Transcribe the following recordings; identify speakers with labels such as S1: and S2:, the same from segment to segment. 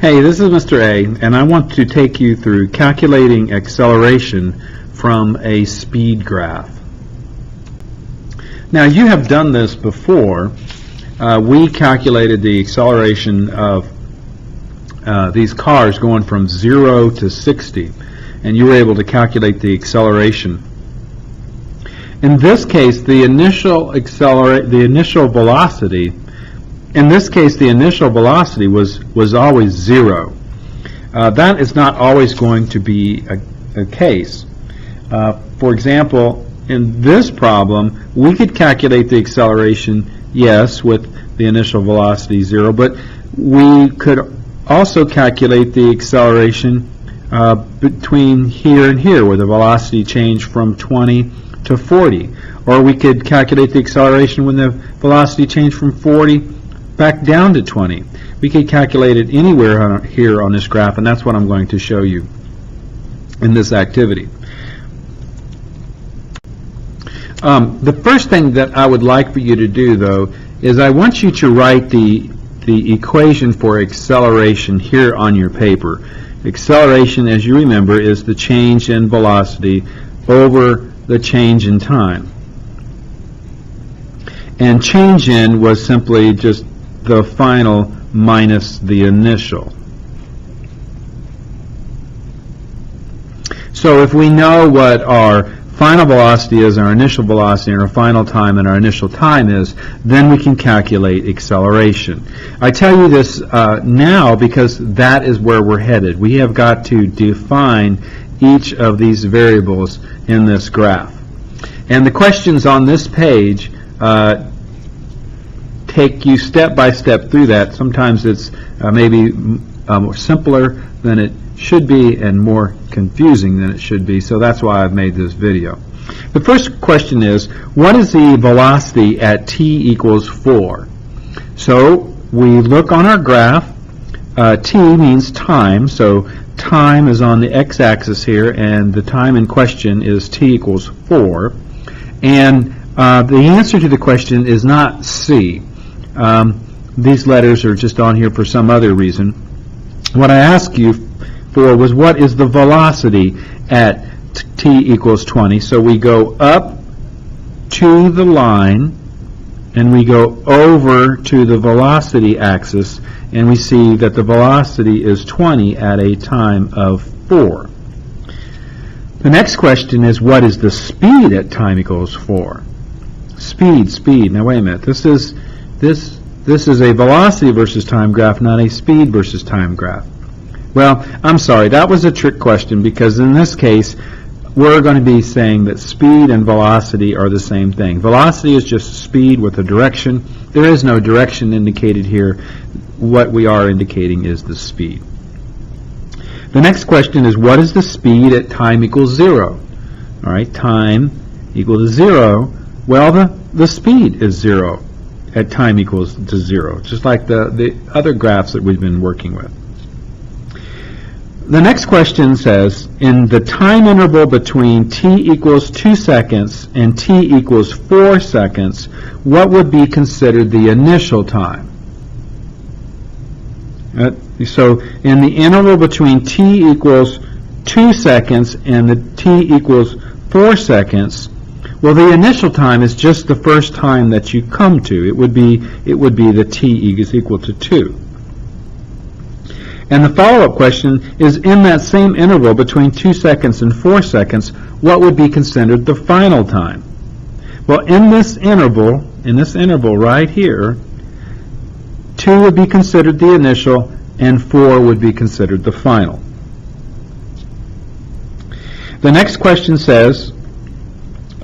S1: Hey, this is Mr. A, and I want to take you through calculating acceleration from a speed graph. Now, you have done this before. We calculated the acceleration of these cars going from 0 to 60, and you were able to calculate the acceleration. In this case, the initial velocity. In this case, the initial velocity was always 0. That is not always going to be a case. For example, in this problem, we could calculate the acceleration, yes, with the initial velocity 0, but we could also calculate the acceleration between here and here, where the velocity changed from 20 to 40. Or we could calculate the acceleration when the velocity changed from 40 back down to 20. We could calculate it anywhere here on this graph, and that's what I'm going to show you in this activity. The first thing that I would like for you to do, though, is I want you to write the equation for acceleration here on your paper. Acceleration, as you remember, is the change in velocity over the change in time. And change in was simply just the final minus the initial. So if we know what our final velocity is, our initial velocity, and our final time and our initial time is, then we can calculate acceleration. I tell you this now because that is where we're headed. We have got to define each of these variables in this graph. And the questions on this page take you step by step through that. Sometimes it's maybe more simpler than it should be and more confusing than it should be, so that's why I've made this video. The first question is, what is the velocity at t equals 4? So we look on our graph. T means time, so time is on the x-axis here, and the time in question is t equals 4. And the answer to the question is not C. These letters are just on here for some other reason. What I asked you for was, what is the velocity at t equals 20? So we go up to the line, and we go over to the velocity axis, and we see that the velocity is 20 at a time of 4. The next question is, what is the speed at time equals 4? Speed. Now wait a minute. This is a velocity versus time graph, not a speed versus time graph. Well, I'm sorry, that was a trick question, because in this case, we're going to be saying that speed and velocity are the same thing. Velocity is just speed with a direction. There is no direction indicated here. What we are indicating is the speed. The next question is, what is the speed at time equals 0? All right, time equal to 0. Well, the speed is 0 at time equals to 0, just like the other graphs that we've been working with. The next question says, in the time interval between t equals 2 seconds and t equals 4 seconds, what would be considered the initial time? So in the interval between t equals 2 seconds and the t equals 4 seconds, well, the initial time is just the first time that you come to. It would be the t is equal to 2. And the follow-up question is, in that same interval between 2 seconds and 4 seconds, what would be considered the final time? Well, in this interval right here, 2 would be considered the initial, and 4 would be considered the final. The next question says,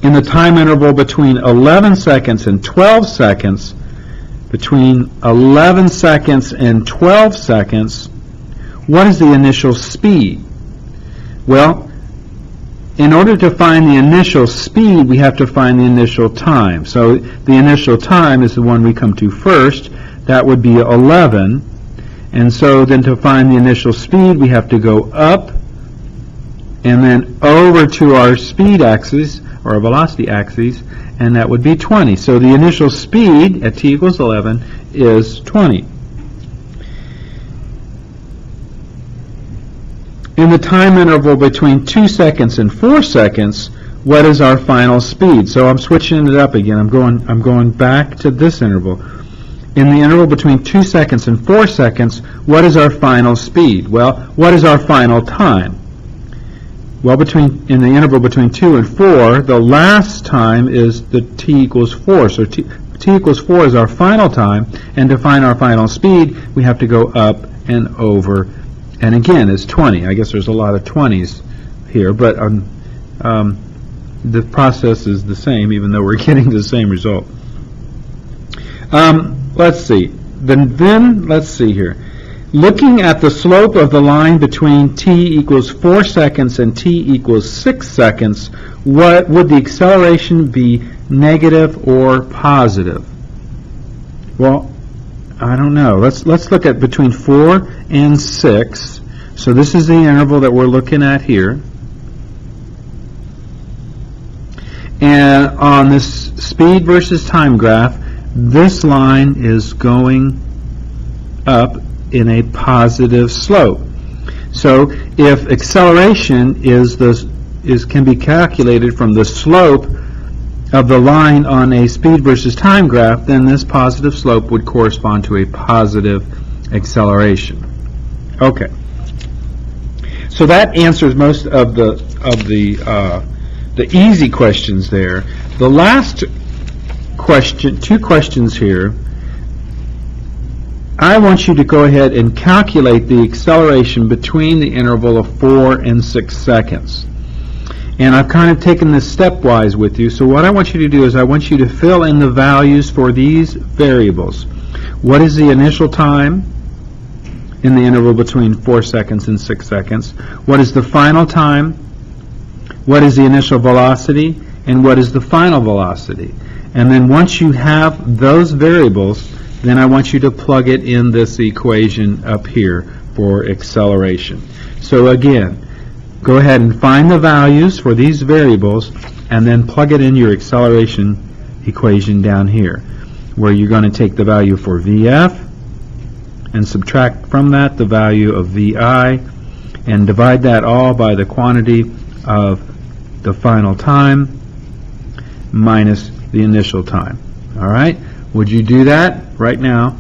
S1: in the time interval between 11 seconds and 12 seconds, between 11 seconds and 12 seconds, what is the initial speed? Well, in order to find the initial speed, we have to find the initial time. So the initial time is the one we come to first. That would be 11. And so then to find the initial speed, we have to go up and then over to our speed axis, or our velocity axis, and that would be 20. So the initial speed at t equals 11 is 20. in the time interval between 2 seconds and 4 seconds, what is our final speed? So I'm switching it up again. I'm going back to this interval. In the interval between 2 seconds and 4 seconds, what is our final speed? Well, what is our final time? Well, in the interval between 2 and 4, the last time is the t equals 4. So t equals 4 is our final time, and to find our final speed, we have to go up and over, and again, it's 20. I guess there's a lot of 20s here, but the process is the same, even though we're getting the same result. Let's see. Then let's see here. Looking at the slope of the line between t equals 4 seconds and t equals 6 seconds, what would the acceleration be, negative or positive? Well, I don't know. Let's look at between 4 and 6. So this is the interval that we're looking at here. And on this speed versus time graph, this line is going up in a positive slope. So if acceleration can be calculated from the slope of the line on a speed versus time graph, then this positive slope would correspond to a positive acceleration. Okay. So that answers most of the easy questions there. The last question, 2 questions here, I want you to go ahead and calculate the acceleration between the interval of 4 and 6 seconds. And I've kind of taken this stepwise with you, so what I want you to do is I want you to fill in the values for these variables. What is the initial time in the interval between 4 seconds and 6 seconds? What is the final time? What is the initial velocity? And what is the final velocity? And then once you have those variables, then I want you to plug it in this equation up here for acceleration. So again, go ahead and find the values for these variables and then plug it in your acceleration equation down here, where you're going to take the value for VF and subtract from that the value of VI and divide that all by the quantity of the final time minus the initial time. All right? Would you do that right now?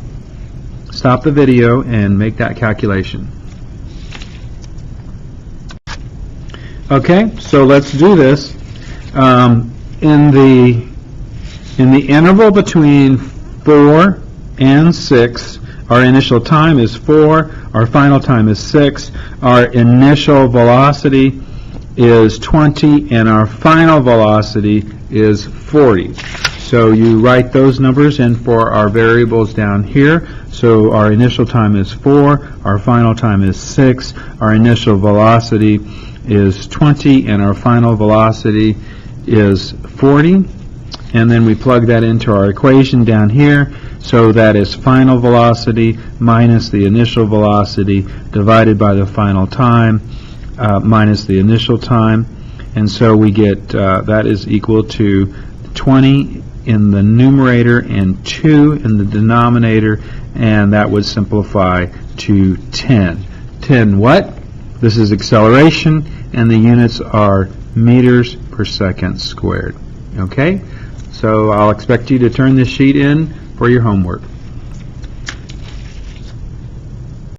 S1: Stop the video and make that calculation. Okay, so let's do this. In the interval between 4 and 6, our initial time is 4, our final time is 6, our initial velocity is 20, and our final velocity is 40. So you write those numbers in for our variables down here. So our initial time is 4, our final time is 6, our initial velocity is 20, and our final velocity is 40. And then we plug that into our equation down here. So that is final velocity minus the initial velocity divided by the final time minus the initial time. And so we get that is equal to 20 in the numerator and 2 in the denominator, and that would simplify to 10. 10 what? This is acceleration, and the units are meters per second squared. Okay? So I'll expect you to turn this sheet in for your homework.